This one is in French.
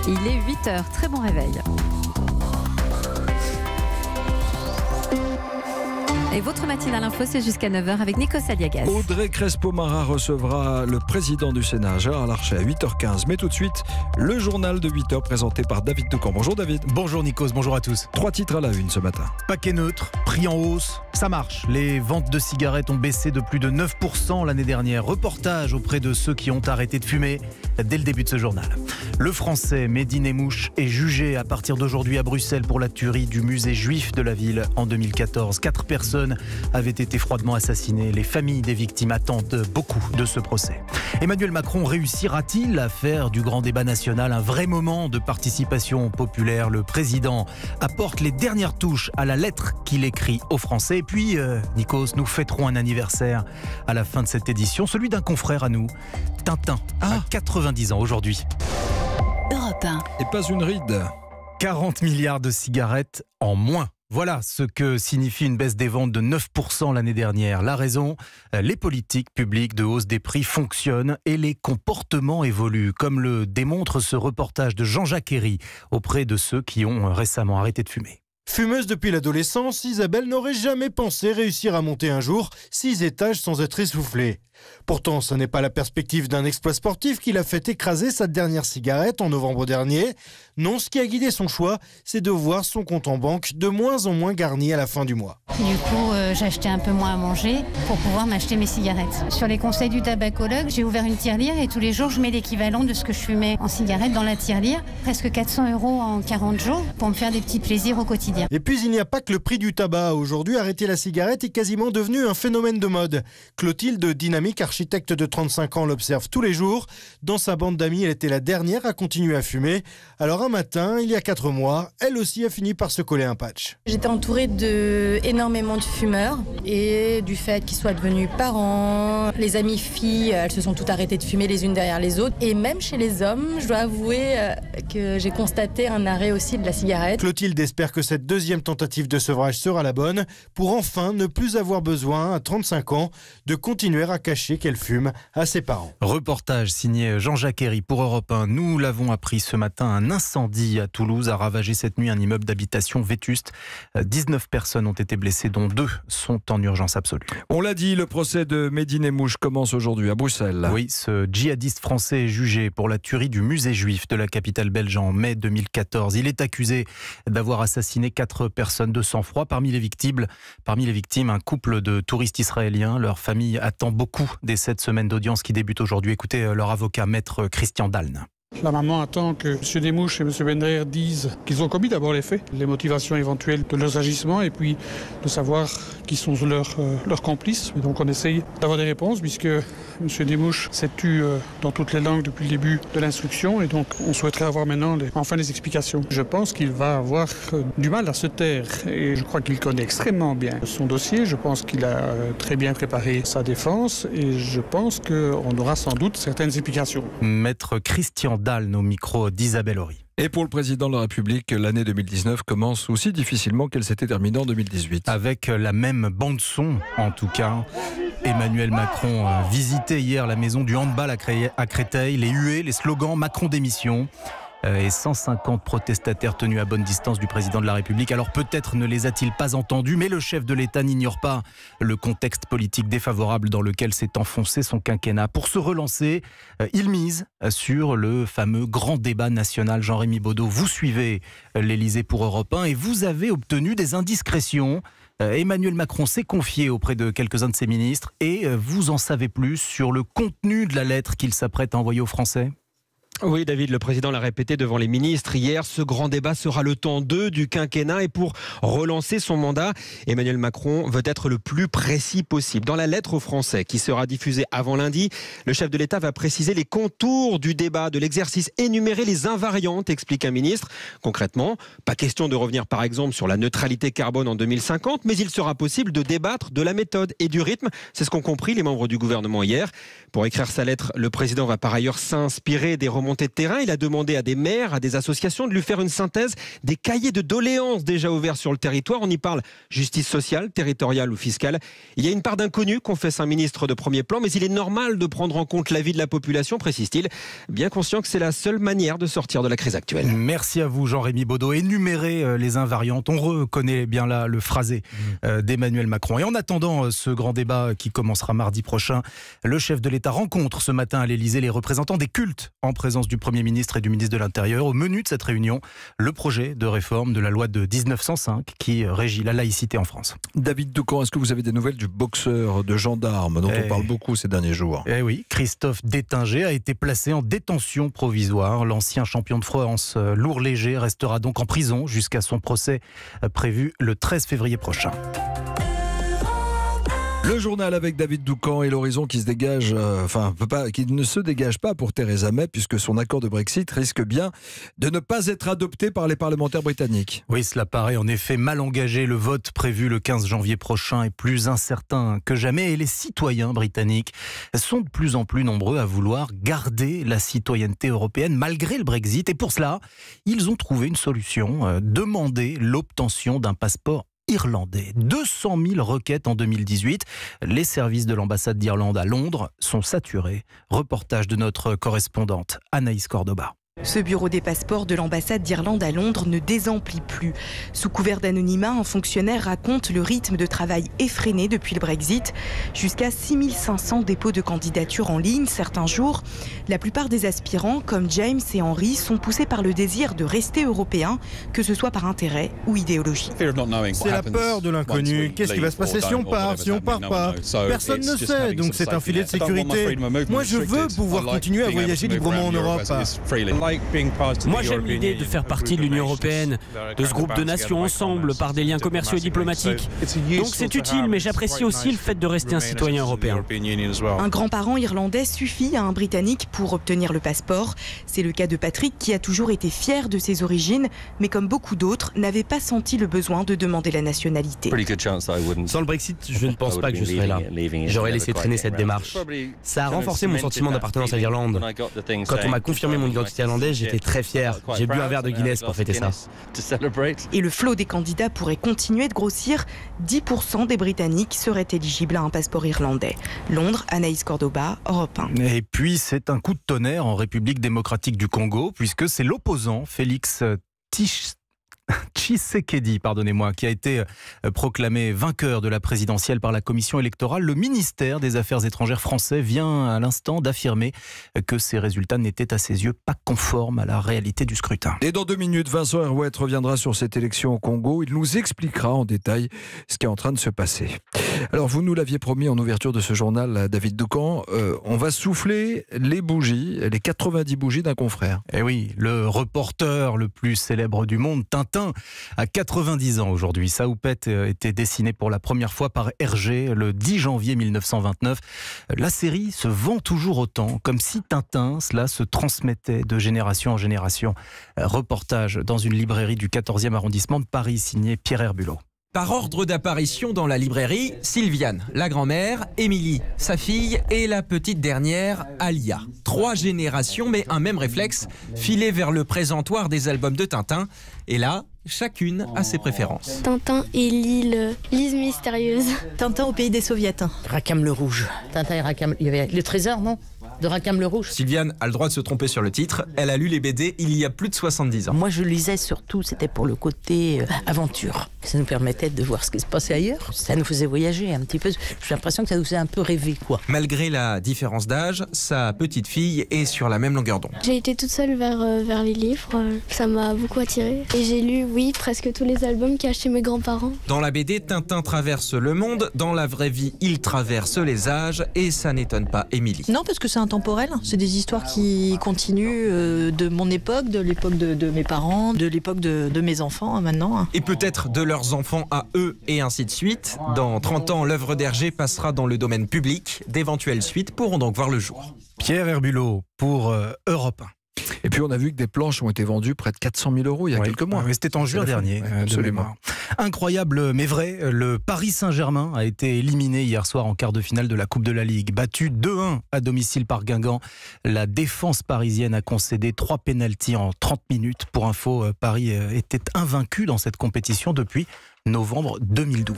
Il est 8h, très bon réveil. Et votre matinale info, c'est jusqu'à 9h avec Nico Saliagas. Audrey Crespo-Mara recevra le président du Sénat, Gérard Larcher, à 8h15. Mais tout de suite, le journal de 8h présenté par David Doucan. Bonjour David. Bonjour Nikos, bonjour à tous. 3 titres à la une ce matin. Paquet neutre, prix en hausse, ça marche. Les ventes de cigarettes ont baissé de plus de 9% l'année dernière. Reportage auprès de ceux qui ont arrêté de fumer dès le début de ce journal. Le français Mehdi Nemmouche est jugé à partir d'aujourd'hui à Bruxelles pour la tuerie du musée juif de la ville en 2014. 4 personnes avaient été froidement assassinées. Les familles des victimes attendent beaucoup de ce procès. Emmanuel Macron réussira-t-il à faire du grand débat national un vrai moment de participation populaire? Le président apporte les dernières touches à la lettre qu'il écrit aux Français. Et puis, Nikos, nous fêterons un anniversaire à la fin de cette édition, celui d'un confrère à nous, Tintin, à 90 ans aujourd'hui. Europe 1. Et pas une ride. 40 milliards de cigarettes en moins. Voilà ce que signifie une baisse des ventes de 9% l'année dernière. La raison, les politiques publiques de hausse des prix fonctionnent et les comportements évoluent, comme le démontre ce reportage de Jean-Jacques Herry auprès de ceux qui ont récemment arrêté de fumer. Fumeuse depuis l'adolescence, Isabelle n'aurait jamais pensé réussir à monter un jour 6 étages sans être essoufflée. Pourtant, ce n'est pas la perspective d'un exploit sportif qui l'a fait écraser sa dernière cigarette en novembre dernier. Non, ce qui a guidé son choix, c'est de voir son compte en banque de moins en moins garni à la fin du mois. Du coup, j'ai acheté un peu moins à manger pour pouvoir m'acheter mes cigarettes. Sur les conseils du tabacologue, j'ai ouvert une tirelire et tous les jours, je mets l'équivalent de ce que je fumais en cigarette dans la tirelire. Presque 400 € en 40 jours pour me faire des petits plaisirs au quotidien. Et puis, il n'y a pas que le prix du tabac. Aujourd'hui, arrêter la cigarette est quasiment devenu un phénomène de mode. Clotilde Dynamique, architecte de 35 ans, l'observe tous les jours. Dans sa bande d'amis, elle était la dernière à continuer à fumer. Alors un matin, il y a 4 mois, elle aussi a fini par se coller un patch. J'étais entourée énormément de fumeurs et du fait qu'ils soient devenus parents, les amies filles, elles se sont toutes arrêtées de fumer les unes derrière les autres. Et même chez les hommes, je dois avouer que j'ai constaté un arrêt aussi de la cigarette. Clotilde espère que cette deuxième tentative de sevrage sera la bonne pour enfin ne plus avoir besoin, à 35 ans, de continuer à cacher qu'elle fume à ses parents. Reportage signé Jean-Jacques Herry pour Europe 1. Nous l'avons appris ce matin, un incendie à Toulouse a ravagé cette nuit un immeuble d'habitation vétuste. 19 personnes ont été blessées, dont 2 sont en urgence absolue. On l'a dit, le procès de Mehdi Nemmouche commence aujourd'hui à Bruxelles. Oui, ce djihadiste français est jugé pour la tuerie du musée juif de la capitale belge en mai 2014. Il est accusé d'avoir assassiné 4 personnes de sang-froid. Parmi les victimes, un couple de touristes israéliens. Leur famille attend beaucoup des 7 semaines d'audience qui débutent aujourd'hui. Écoutez leur avocat, maître Christian Dalne. La maman attend que M. Nemmouche et M. Bender disent qu'ils ont commis d'abord les faits, les motivations éventuelles de leurs agissements et puis de savoir qui sont leurs complices. Et donc on essaye d'avoir des réponses puisque M. Nemmouche s'est tu dans toutes les langues depuis le début de l'instruction et donc on souhaiterait avoir maintenant enfin des explications. Je pense qu'il va avoir du mal à se taire et je crois qu'il connaît extrêmement bien son dossier. Je pense qu'il a très bien préparé sa défense et je pense qu'on aura sans doute certaines explications. Maître Christian Dalne au micro d'Isabelle Horry. Et pour le président de la République, l'année 2019 commence aussi difficilement qu'elle s'était terminée en 2018. Avec la même bande-son, en tout cas. Emmanuel Macron visitait hier la maison du handball à Créteil. Les huées, les slogans Macron démission. Et 150 protestataires tenus à bonne distance du président de la République. Alors peut-être ne les a-t-il pas entendus, mais le chef de l'État n'ignore pas le contexte politique défavorable dans lequel s'est enfoncé son quinquennat. Pour se relancer, il mise sur le fameux grand débat national. Jean-Rémy Baudot, vous suivez l'Élysée pour Europe 1 et vous avez obtenu des indiscrétions. Emmanuel Macron s'est confié auprès de quelques-uns de ses ministres et vous en savez plus sur le contenu de la lettre qu'il s'apprête à envoyer aux Français ? Oui, David, le président l'a répété devant les ministres hier, ce grand débat sera le temps 2 du quinquennat et pour relancer son mandat, Emmanuel Macron veut être le plus précis possible. Dans la lettre aux Français qui sera diffusée avant lundi, le chef de l'État va préciser les contours du débat, de l'exercice, énumérer les invariantes, explique un ministre. Concrètement, pas question de revenir par exemple sur la neutralité carbone en 2050, mais il sera possible de débattre de la méthode et du rythme. C'est ce qu'ont compris les membres du gouvernement hier. Pour écrire sa lettre, le président va par ailleurs s'inspirer des remontées remontée de terrain. Il a demandé à des maires, à des associations de lui faire une synthèse des cahiers de doléances déjà ouverts sur le territoire. On y parle justice sociale, territoriale ou fiscale. Il y a une part d'inconnu, confesse un ministre de premier plan, mais il est normal de prendre en compte l'avis de la population, précise-t-il, bien conscient que c'est la seule manière de sortir de la crise actuelle. Merci à vous Jean-Rémy Baudot. Énumérer les invariantes, on reconnaît bien là le phrasé d'Emmanuel Macron. Et en attendant ce grand débat qui commencera mardi prochain, le chef de l'État rencontre ce matin à l'Élysée les représentants des cultes en présence du Premier ministre et du ministre de l'Intérieur. Au menu de cette réunion, le projet de réforme de la loi de 1905 qui régit la laïcité en France. David Doucan, est-ce que vous avez des nouvelles du boxeur de gendarme dont on parle beaucoup ces derniers jours? Eh oui, Christophe Détinger a été placé en détention provisoire. L'ancien champion de France lourd léger restera donc en prison jusqu'à son procès prévu le 13 février prochain. Le journal avec David Doucan et l'horizon qui se dégage, qui ne se dégage pas pour Theresa May puisque son accord de Brexit risque bien de ne pas être adopté par les parlementaires britanniques. Oui, cela paraît en effet mal engagé. Le vote prévu le 15 janvier prochain est plus incertain que jamais et les citoyens britanniques sont de plus en plus nombreux à vouloir garder la citoyenneté européenne malgré le Brexit. Et pour cela, ils ont trouvé une solution, demander l'obtention d'un passeport irlandais. 200 000 requêtes en 2018. Les services de l'ambassade d'Irlande à Londres sont saturés. Reportage de notre correspondante Anaïs Cordoba. Ce bureau des passeports de l'ambassade d'Irlande à Londres ne désemplit plus. Sous couvert d'anonymat, un fonctionnaire raconte le rythme de travail effréné depuis le Brexit. Jusqu'à 6500 dépôts de candidature en ligne certains jours. La plupart des aspirants, comme James et Henry, sont poussés par le désir de rester européens, que ce soit par intérêt ou idéologie. C'est la peur de l'inconnu. Qu'est-ce qui va se passer si on part, si on part pas? Personne ne sait, donc c'est un filet de sécurité. Moi, je veux pouvoir continuer à voyager librement en Europe. Moi j'aime l'idée de faire partie de l'Union européenne, de ce groupe de nations ensemble par des liens commerciaux et diplomatiques. Donc c'est utile, mais j'apprécie aussi le fait de rester un citoyen européen. Un grand-parent irlandais suffit à un Britannique pour obtenir le passeport. C'est le cas de Patrick qui a toujours été fier de ses origines, mais comme beaucoup d'autres, n'avait pas senti le besoin de demander la nationalité. Sans le Brexit, je ne pense pas que je serais là. J'aurais laissé traîner cette démarche. Ça a renforcé mon sentiment d'appartenance à l'Irlande. Quand on m'a confirmé mon identité irlandaise, j'étais très fier. J'ai bu un verre de Guinness pour fêter ça. Et le flot des candidats pourrait continuer de grossir. 10% des Britanniques seraient éligibles à un passeport irlandais. Londres, Anaïs Cordoba, Europe 1. Et puis c'est un coup de tonnerre en République démocratique du Congo, puisque c'est l'opposant Félix Tshisekedi, qui a été proclamé vainqueur de la présidentielle par la commission électorale. Le ministère des Affaires étrangères français vient à l'instant d'affirmer que ces résultats n'étaient à ses yeux pas conformes à la réalité du scrutin. Et dans 2 minutes, Vincent Herouet reviendra sur cette élection au Congo. Il nous expliquera en détail ce qui est en train de se passer. Alors vous nous l'aviez promis en ouverture de ce journal, David Doucan, on va souffler les bougies, les 90 bougies d'un confrère. Et oui, le reporter le plus célèbre du monde, Tintin, à 90 ans aujourd'hui. Sa houppette était dessinée pour la première fois par Hergé le 10 janvier 1929. La série se vend toujours autant, comme si Tintin, cela se transmettait de génération en génération. Reportage dans une librairie du 14e arrondissement de Paris, signé Pierre Herbulot. Par ordre d'apparition dans la librairie, Sylviane, la grand-mère, Émilie, sa fille et la petite dernière, Alia. 3 générations mais un même réflexe, filer vers le présentoir des albums de Tintin. Et là, chacune a ses préférences. Tintin et l'île mystérieuse. Tintin au pays des soviets. Rackham le Rouge. Tintin et Rackham, il y avait le trésor, non ? De Rackham le Rouge. Sylviane a le droit de se tromper sur le titre. Elle a lu les BD il y a plus de 70 ans. Moi, je lisais surtout, c'était pour le côté aventure. Ça nous permettait de voir ce qui se passait ailleurs. Ça nous faisait voyager un petit peu. J'ai l'impression que ça nous faisait un peu rêver, quoi. Malgré la différence d'âge, sa petite fille est sur la même longueur d'onde. J'ai été toute seule vers les livres. Ça m'a beaucoup attirée. Et j'ai lu, oui, presque tous les albums qu'a acheté mes grands-parents. Dans la BD, Tintin traverse le monde. Dans la vraie vie, il traverse les âges. Et ça n'étonne pas Émilie. Non, parce que c'est intemporel. C'est des histoires qui continuent de mon époque, de l'époque de mes parents, de l'époque de mes enfants maintenant. Et peut-être de leurs enfants à eux, et ainsi de suite. Dans 30 ans, l'œuvre d'Hergé passera dans le domaine public. D'éventuelles suites pourront donc voir le jour. Pierre Herbulot pour Europe 1. Et puis on a vu que des planches ont été vendues près de 400 000 € il y a quelques mois. C'était en juin dernier. Absolument. Incroyable mais vrai, le Paris Saint-Germain a été éliminé hier soir en quart de finale de la Coupe de la Ligue. Battu 2-1 à domicile par Guingamp, la défense parisienne a concédé 3 pénaltys en 30 minutes. Pour info, Paris était invaincu dans cette compétition depuis novembre 2012.